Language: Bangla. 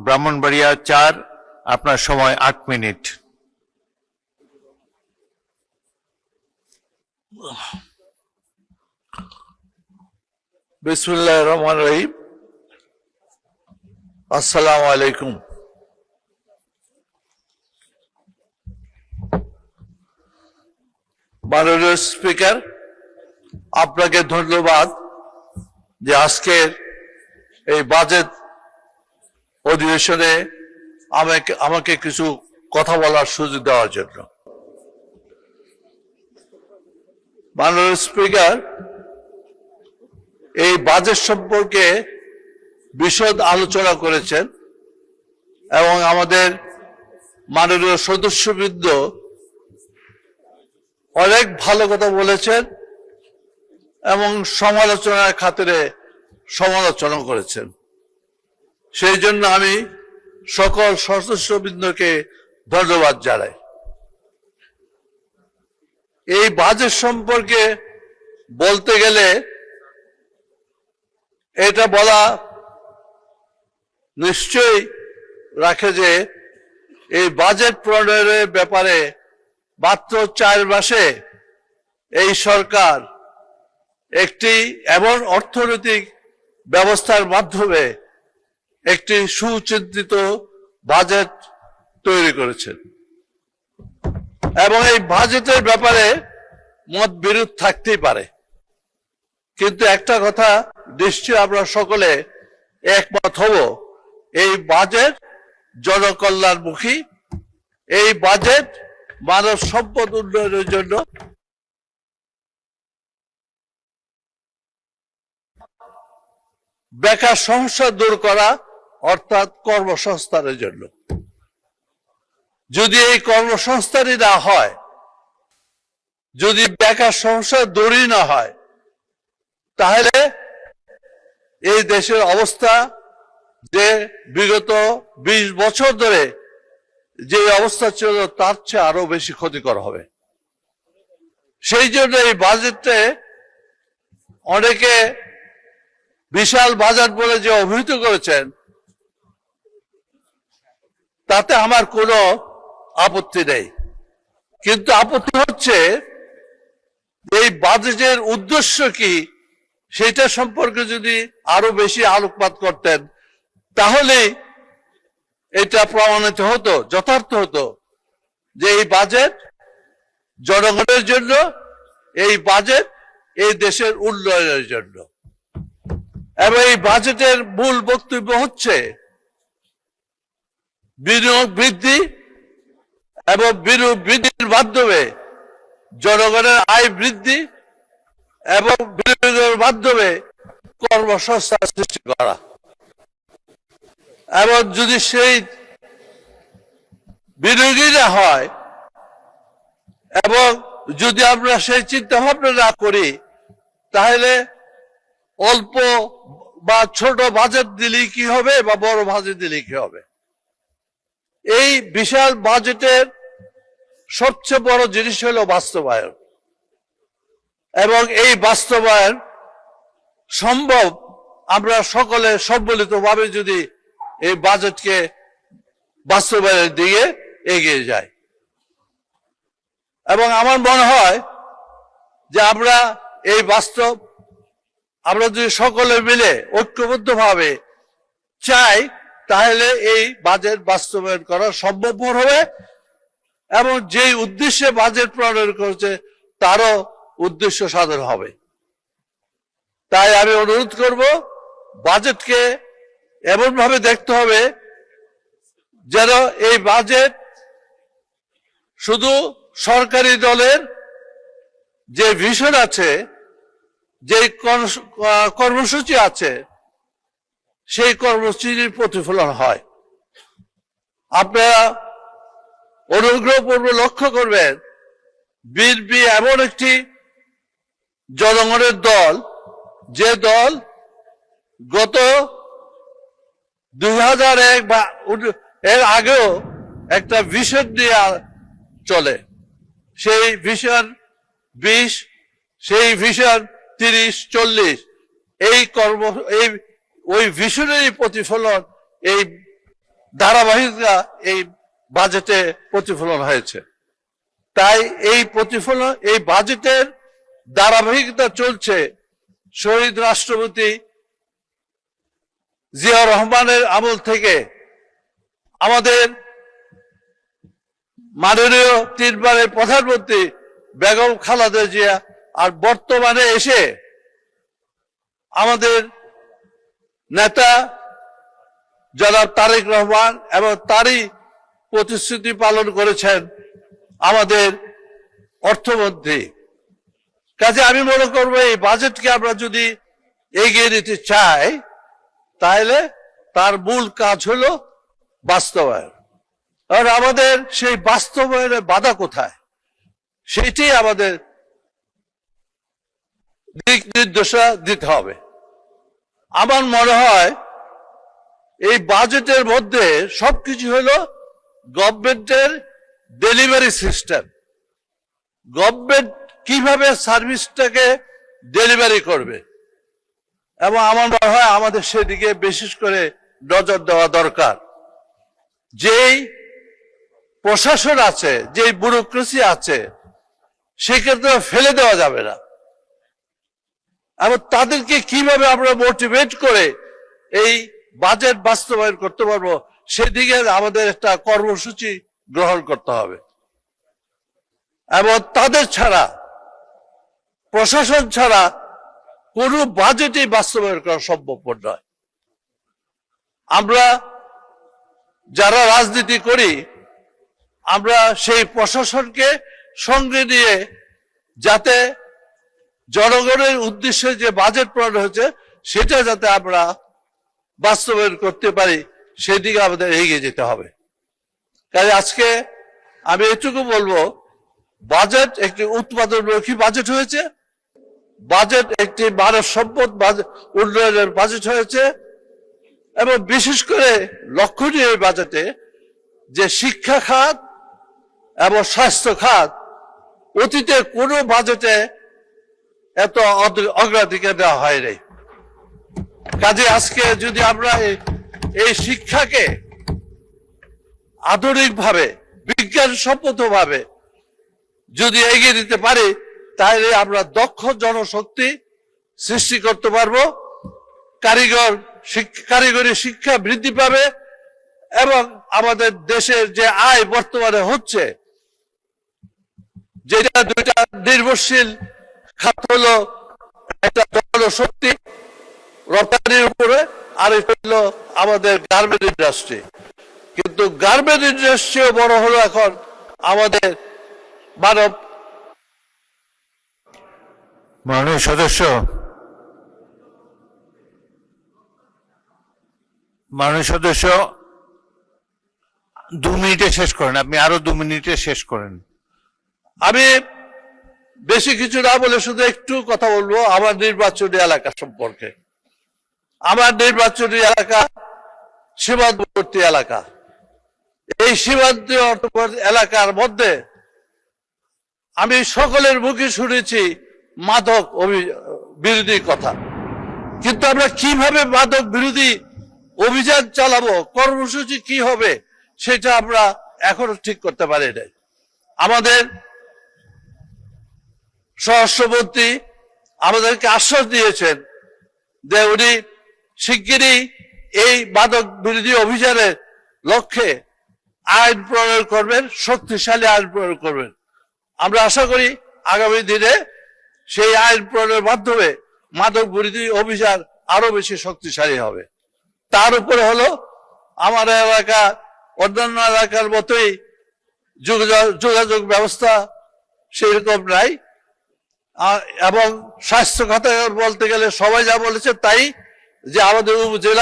ব্রাহ্মণবাড়িয়া ৪, আপনার সময় ৮ মিনিট। বিসমিল্লাহির রহমানির রহিম। আসসালামু আলাইকুম। মাননীয় স্পিকার, আপনাকে ধন্যবাদ যে আজকের এই বাজেট অধিবেশনে আমাকে কিছু কথা বলার সুযোগ দেওয়ার জন্য। মাননীয় স্পিকার, এই বাজেট সম্পর্কে বিশদ আলোচনা করেছেন এবং আমাদের মাননীয় সদস্যবৃন্দ অনেক ভালো কথা বলেছেন এবং সমালোচনার খাতিরে সমালোচনা করেছেন। সেই জন্য আমি সকল সদস্যবৃন্দকে ধন্যবাদ জানাই। এই বাজেট সম্পর্কে বলতে গেলে এটা বলা নিশ্চয়ই রাখে যে এই বাজেট প্রণয়নের ব্যাপারে মাত্র 4 মাসে এই সরকার একটি এমন অর্থনৈতিক ব্যবস্থার মাধ্যমে একটি সুচিন্তিত বাজেট তৈরি করেছেন এবং এই বাজেটের ব্যাপারে মতবিরোধ থাকতেই পারে, কিন্তু একটা কথা নিশ্চয়ই আমরা সকলে একমত হব, এই বাজেট জনকল্যাণমুখী, এই বাজেট মানব সম্পদ উন্নয়নের জন্য, বেকার সমস্যা দূর করা অর্থাৎ কর্মসংস্থানের জন্য। যদি এই কর্মসংস্থানই না হয়, যদি বেকার সমস্যা দূরই না হয়, তাহলে এই দেশের অবস্থা যে বিগত 20 বছর ধরে যে অবস্থা ছিল তার চেয়ে আরো বেশি ক্ষতিকর হবে। সেই জন্য এই বাজেটে অনেকে বিশাল বাজেট বলে যে অভিহিত করেছেন, তাতে আমার কোনো আপত্তি নেই, কিন্তু আপত্তি হচ্ছে এই বাজেটের উদ্দেশ্য কি সেটা সম্পর্কে যদি আরো বেশি আলোকপাত করতেন তাহলে এটা প্রমাণিত হতো, যথার্থ হতো যে এই বাজেট জনগণের জন্য, এই বাজেট এই দেশের উন্নয়নের জন্য। এবং এই বাজেটের মূল বক্তব্য হচ্ছে বিনিয়োগ বৃদ্ধি এবং বিনিয়োগ বৃদ্ধির মাধ্যমে জনগণের আয় বৃদ্ধি এবং বিনিয়োগের মাধ্যমে কর্মসংস্থান সৃষ্টি করা। এবং যদি সেই বিনিয়োগই না হয় এবং যদি আমরা সেই চিন্তা ভাবনা না করি, তাহলে অল্প বা ছোট বাজেট দিলেই কি হবে বা বড় বাজেট দিলেই কি হবে। এই বিশাল বাজেটের সবচেয়ে বড় জিনিস হলো বাস্তবায়ন, এবং এই বাস্তবায়ন সম্ভব আমরা সকলে সম্মিলিতভাবে যদি এই বাজেটকে বাস্তবায়নের দিকে এগিয়ে যাই। এবং আমার মনে হয় যে আমরা যদি সকলে মিলে ঐক্যবদ্ধভাবে চাই, তাহলে এই বাজেট বাস্তবায়ন করা সম্ভবপর হবে এবং যেই উদ্দেশ্যে বাজেট প্রণয়ন করেছে তারও উদ্দেশ্য সাধন হবে। তাই আমি অনুরোধ করব, বাজেটকে এমন ভাবে দেখতে হবে যেন এই বাজেট শুধু সরকারি দলের যে ভিশন আছে, যে কর্মসূচি আছে, সেই কর্মসূচির প্রতিফলন হয়। আপনারা অনুগ্রহপূর্বক লক্ষ্য করবেন, বিএনপি এমন একটি জনগণের দল, যে দল গত 2001 বা এর আগেও একটা ভিশন নিয়ে চলে, সেই ভিশন 20, সেই ভিশন 30-40, ওই ভিশনেরই প্রতিফলন এই ধারাবাহিকতা এই বাজেটে প্রতিফলন হয়েছে। তাই এই প্রতিফলন, এই বাজেটের ধারাবাহিকতা চলছে শহীদ রাষ্ট্রপতি জিয়া রহমানের আমল থেকে আমাদের মাননীয় 3 বারের প্রধানমন্ত্রী বেগম খালেদা জিয়া, আর বর্তমানে এসে আমাদের নেতা জনাব তারেক রহমান, এবং তারই প্রতিশ্রুতি পালন করেছেন আমাদের অর্থমন্ত্রী। কাজে আমি মনে করবো এই বাজেটকে আমরা যদি এগিয়ে নিতে চাই, তাহলে তার মূল কাজ হলো বাস্তবায়ন। আর আমাদের সেই বাস্তবায়নের বাধা কোথায়, সেটি আমাদের দিক নির্দেশনা দিতে হবে। আমার মনে হয় এই বাজেটের মধ্যে সবকিছু হলো গভর্নমেন্টের ডেলিভারি সিস্টেম। গভর্নমেন্ট কিভাবে সার্ভিসটাকে ডেলিভারি করবে, এবং আমার মনে হয় আমাদের সেদিকে বিশেষ করে নজর দেওয়া দরকার। যেই প্রশাসন আছে, যেই ব্যুরোক্রেসি আছে, সেক্ষেত্রে ফেলে দেওয়া যাবে না, এবং তাদেরকে কিভাবে আমরা মোটিভেট করে এই বাজেট বাস্তবায়ন করতে পারবো, সেদিকে আমাদের একটা কর্মসূচি গ্রহণ করতে হবে। এবং তাদের ছাড়া, প্রশাসন ছাড়া কোনো বাজেটই বাস্তবায়ন করা সম্ভবপর নয়। আমরা যারা রাজনীতি করি, আমরা সেই প্রশাসনকে সঙ্গে নিয়ে যাতে জনগণের উদ্দেশ্যে যে বাজেট প্রণয়ন হয়েছে সেটা যাতে আমরা বাস্তবায়ন করতে পারি, সেদিকে আমাদের এগিয়ে যেতে হবে। তাই আজকে আমি এটুকু বলবো, বাজেট একটি উৎপাদনমুখী বাজেট হয়েছে, বাজেট একটি মানব সম্পদ উন্নয়নের বাজেট হয়েছে, এবং বিশেষ করে লক্ষণীয় এই বাজেটে যে শিক্ষা খাত এবং স্বাস্থ্য খাত, অতীতে কোনো বাজেটে এত অগ্রাধিকার দেওয়া হয়নি। কাজে আজকে যদি আমরা এই শিক্ষাকে আধুনিকভাবে, বিজ্ঞানসম্মতভাবে যদি এগিয়ে দিতে পারি, তাহলে আমরা দক্ষ জনশক্তি সৃষ্টি করতে পারবো, কারিগরি শিক্ষা বৃদ্ধি পাবে, এবং আমাদের দেশের যে আয় বর্তমানে হচ্ছে, যেটা দুইটা নির্ভরশীল খাত হলো, একটা জনশক্তি রপ্তানির উপরে, আর এটা হলো আমাদের গার্মেন্ট ইন্ডাস্ট্রি। কিন্তু গার্মেন্ট ইন্ডাস্ট্রিও বড় হলো এখন আমাদের মাননীয় সদস্য, মাননীয় সদস্য 2 মিনিটে শেষ করেন। আপনি আরো 2 মিনিটে শেষ করেন। আমি বেশি কিছু না বলে শুধু একটু কথা বলবো আমার নির্বাচনী এলাকা সম্পর্কে। আমার নির্বাচনী এলাকা সীমান্তবর্তী এলাকা। এই সীমান্তবর্তী এলাকার মধ্যে আমি সকলের মুখে শুনেছি মাদক বিরোধী কথা, কিন্তু আমরা কিভাবে মাদক বিরোধী অভিযান চালাবো, কর্মসূচি কি হবে, সেটা আমরা এখনো ঠিক করতে পারি নাই। আমাদের স্বরাষ্ট্রমন্ত্রী আমাদেরকে আশ্বাস দিয়েছেন যে উনি শিগগিরই এই মাদক বিরোধী অভিযানের লক্ষ্যে আইন প্রয়োগ করবেন, শক্তিশালী আইন প্রয়োগ করবেন। আমরা আশা করি আগামী দিনে সেই আইন প্রয়োগের মাধ্যমে মাদক বিরোধী অভিযান আরো বেশি শক্তিশালী হবে। তার উপরে হলো আমার এলাকা অন্যান্য এলাকার মতোই যোগাযোগ ব্যবস্থা সেরকম নাই, এবং স্বাস্থ্য খাতে বলতে গেলে সবাই যা বলেছে তাই, যে আমাদের উপজেলা